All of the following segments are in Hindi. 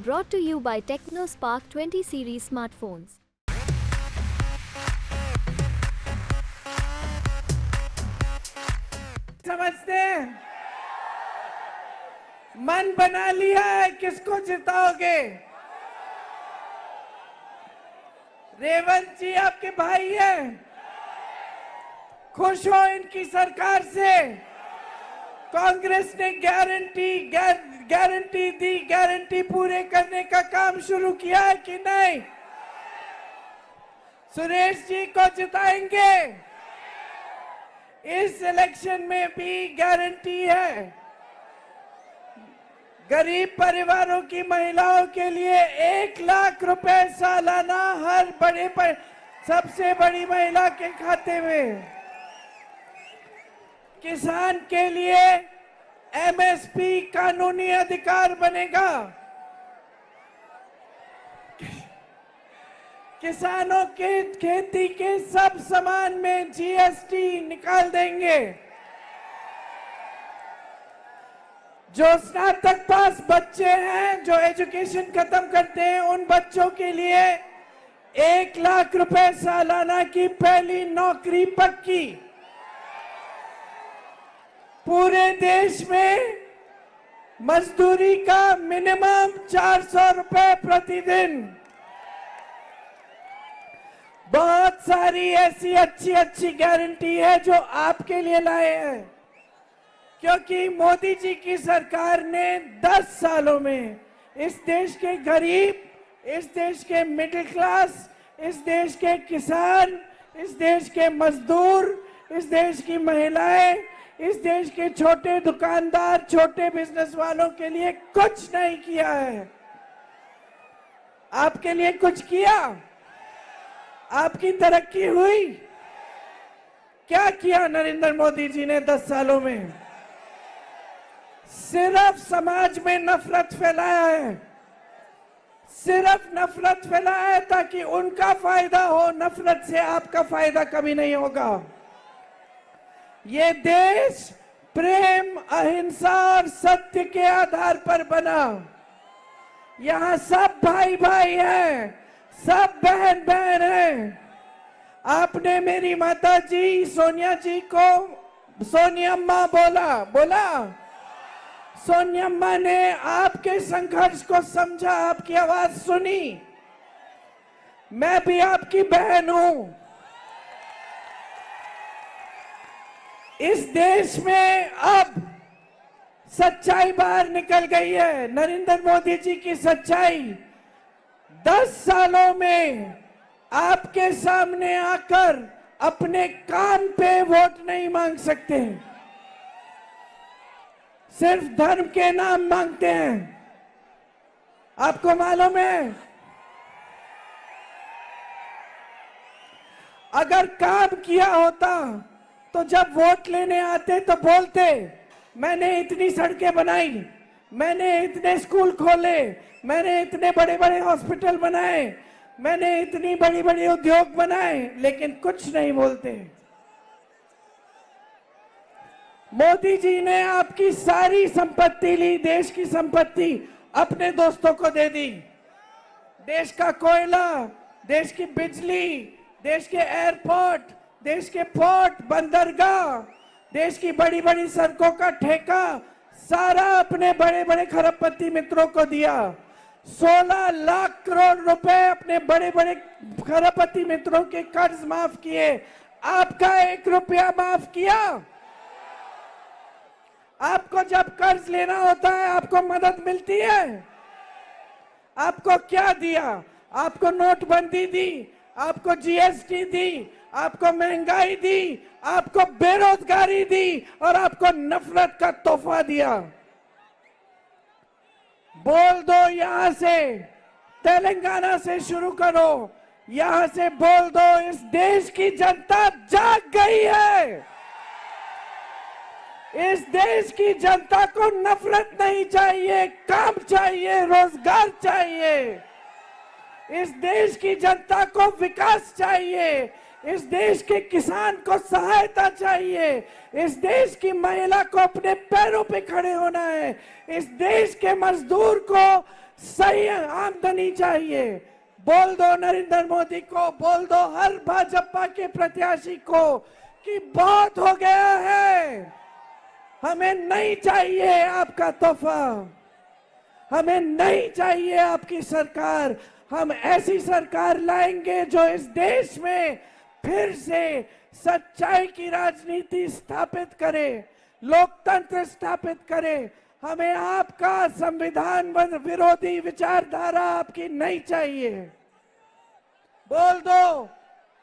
Brought to you by TechnoSpark 20 series smartphones. समझते हैं? मन बना लिया है किसको जिताओगे? रेवंत जी आपके भाई हैं, खुश हो इनकी सरकार से? कांग्रेस ने गारंटी दी, गारंटी पूरे करने का काम शुरू किया है कि नहीं? सुरेश जी को जिताएंगे? इस इलेक्शन में भी गारंटी है। गरीब परिवारों की महिलाओं के लिए 1 लाख रुपए सालाना हर सबसे बड़ी महिला के खाते में। किसान के लिए एमएसपी कानूनी अधिकार बनेगा। किसानों के खेती के सब सामान में जीएसटी निकाल देंगे। जो स्नातक पास बच्चे हैं, जो एजुकेशन खत्म करते हैं, उन बच्चों के लिए 1 लाख रुपए सालाना की पहली नौकरी पक्की। पूरे देश में मजदूरी का मिनिमम 400 रुपए प्रतिदिन। बहुत सारी ऐसी अच्छी गारंटी है जो आपके लिए लाए हैं, क्योंकि मोदी जी की सरकार ने 10 सालों में इस देश के गरीब, इस देश के मिडिल क्लास, इस देश के किसान, इस देश के मजदूर, इस देश की महिलाएं, इस देश के छोटे दुकानदार, छोटे बिजनेस वालों के लिए कुछ नहीं किया है। आपके लिए कुछ किया? आपकी तरक्की हुई? क्या किया नरेंद्र मोदी जी ने 10 सालों में? सिर्फ समाज में नफरत फैलाया है, सिर्फ नफरत फैलाया है ताकि उनका फायदा हो। नफरत से आपका फायदा कभी नहीं होगा। ये देश प्रेम, अहिंसा और सत्य के आधार पर बना। यहाँ सब भाई भाई हैं, सब बहन बहन हैं। आपने मेरी माता जी सोनिया जी को सोनियम्मा बोला। सोनियम्मा ने आपके संघर्ष को समझा, आपकी आवाज सुनी। मैं भी आपकी बहन हूं। इस देश में अब सच्चाई बाहर निकल गई है। नरेंद्र मोदी जी की सच्चाई 10 सालों में आपके सामने आकर अपने कान पे वोट नहीं मांग सकते, सिर्फ धर्म के नाम मांगते हैं। आपको मालूम है, अगर काम किया होता तो जब वोट लेने आते तो बोलते, मैंने इतनी सड़कें बनाई, मैंने इतने स्कूल खोले, मैंने इतने बड़े बड़े हॉस्पिटल बनाए, मैंने इतनी बड़ी बड़ी उद्योग बनाए, लेकिन कुछ नहीं बोलते। मोदी जी ने आपकी सारी संपत्ति ली, देश की संपत्ति अपने दोस्तों को दे दी। देश का कोयला, देश की बिजली, देश के एयरपोर्ट, देश के पोर्ट, बंदरगाह, देश की बड़ी बड़ी सड़कों का ठेका सारा अपने बड़े बड़े खरबपति मित्रों को दिया। 16 लाख करोड़ रुपए अपने बड़े बड़े खरबपति मित्रों के कर्ज माफ किए। आपका 1 रुपया माफ किया? आपको जब कर्ज लेना होता है आपको मदद मिलती है? आपको क्या दिया? आपको नोटबंदी दी, आपको जीएसटी दी, आपको महंगाई दी, आपको बेरोजगारी दी और आपको नफरत का तोहफा दिया। बोल दो, यहां से तेलंगाना से शुरू करो, यहां से बोल दो, इस देश की जनता जाग गई है। इस देश की जनता को नफरत नहीं चाहिए, काम चाहिए, रोजगार चाहिए। इस देश की जनता को विकास चाहिए, इस देश के किसान को सहायता चाहिए, इस देश की महिला को अपने पैरों पे खड़े होना है, इस देश के मजदूर को सही आमदनी चाहिए। बोल दो नरेंद्र मोदी को, बोल दो हर भाजपा के प्रत्याशी को कि बहुत हो गया है, हमें नहीं चाहिए आपका तोहफा, हमें नहीं चाहिए आपकी सरकार। हम ऐसी सरकार लाएंगे जो इस देश में फिर से सच्चाई की राजनीति स्थापित करे, लोकतंत्र स्थापित करे। हमें आपका संविधान विरोधी विचारधारा आपकी नहीं चाहिए। बोल दो,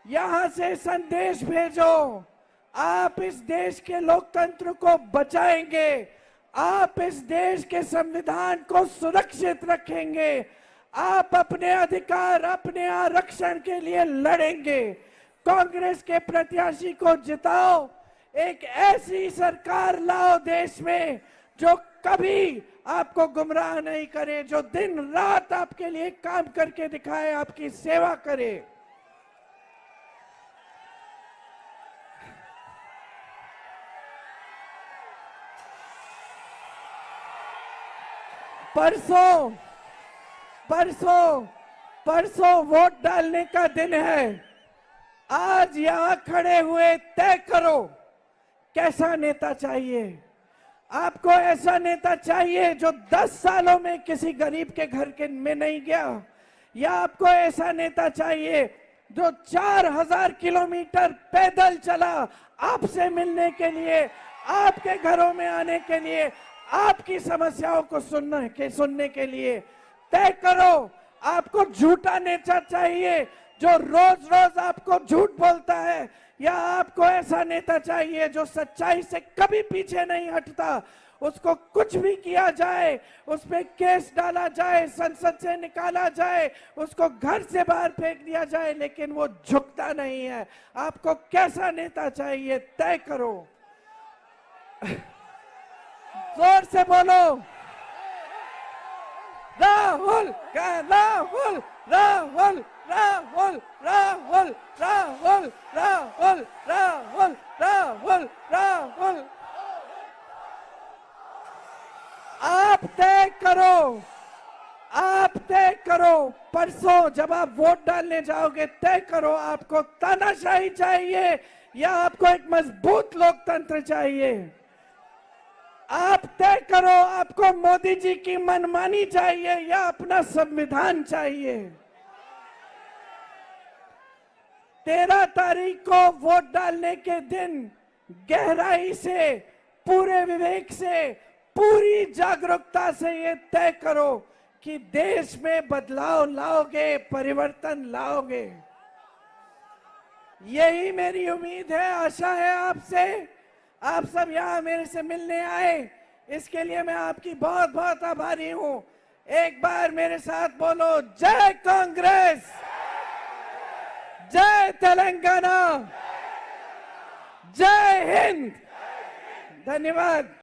यहां से संदेश भेजो, आप इस देश के लोकतंत्र को बचाएंगे, आप इस देश के संविधान को सुरक्षित रखेंगे, आप अपने अधिकार, अपने आरक्षण के लिए लड़ेंगे। कांग्रेस के प्रत्याशी को जिताओ, एक ऐसी सरकार लाओ देश में जो कभी आपको गुमराह नहीं करे, जो दिन रात आपके लिए काम करके दिखाए, आपकी सेवा करे। परसों वोट डालने का दिन है। आज यहां खड़े हुए तय करो कैसा नेता चाहिए। आपको ऐसा नेता चाहिए जो 10 सालों में किसी गरीब के घर के में नहीं गया, या आपको ऐसा नेता चाहिए जो 4000 किलोमीटर पैदल चला आपसे मिलने के लिए, आपके घरों में आने के लिए, आपकी समस्याओं को सुनने के लिए। तय करो। आपको झूठा नेता चाहिए जो रोज रोज आपको झूठ बोलता है, या आपको ऐसा नेता चाहिए जो सच्चाई से कभी पीछे नहीं हटता। उसको कुछ भी किया जाए, उस पे केस डाला जाए, संसद से निकाला जाए, उसको घर से बाहर फेंक दिया जाए, लेकिन वो झुकता नहीं है। आपको कैसा नेता चाहिए, तय करो। जोर से बोलो, राहुल राहुल राहुल राहुल राहुल राहुल राहुल राहुल राहुल राहुल। आप तय करो, आप तय करो। परसों जब आप वोट डालने जाओगे, तय करो आपको तानाशाही चाहिए या आपको एक मजबूत लोकतंत्र चाहिए। आप तय करो, आपको मोदी जी की मनमानी चाहिए या अपना संविधान चाहिए। 13 तारीख को वोट डालने के दिन गहराई से, पूरे विवेक से, पूरी जागरूकता से ये तय करो कि देश में बदलाव लाओगे, परिवर्तन लाओगे। यही मेरी उम्मीद है, आशा है आपसे। आप सब यहाँ मेरे से मिलने आए, इसके लिए मैं आपकी बहुत बहुत आभारी हूँ। एक बार मेरे साथ बोलो, जय कांग्रेस, जय तेलंगाना, जय हिंद। धन्यवाद।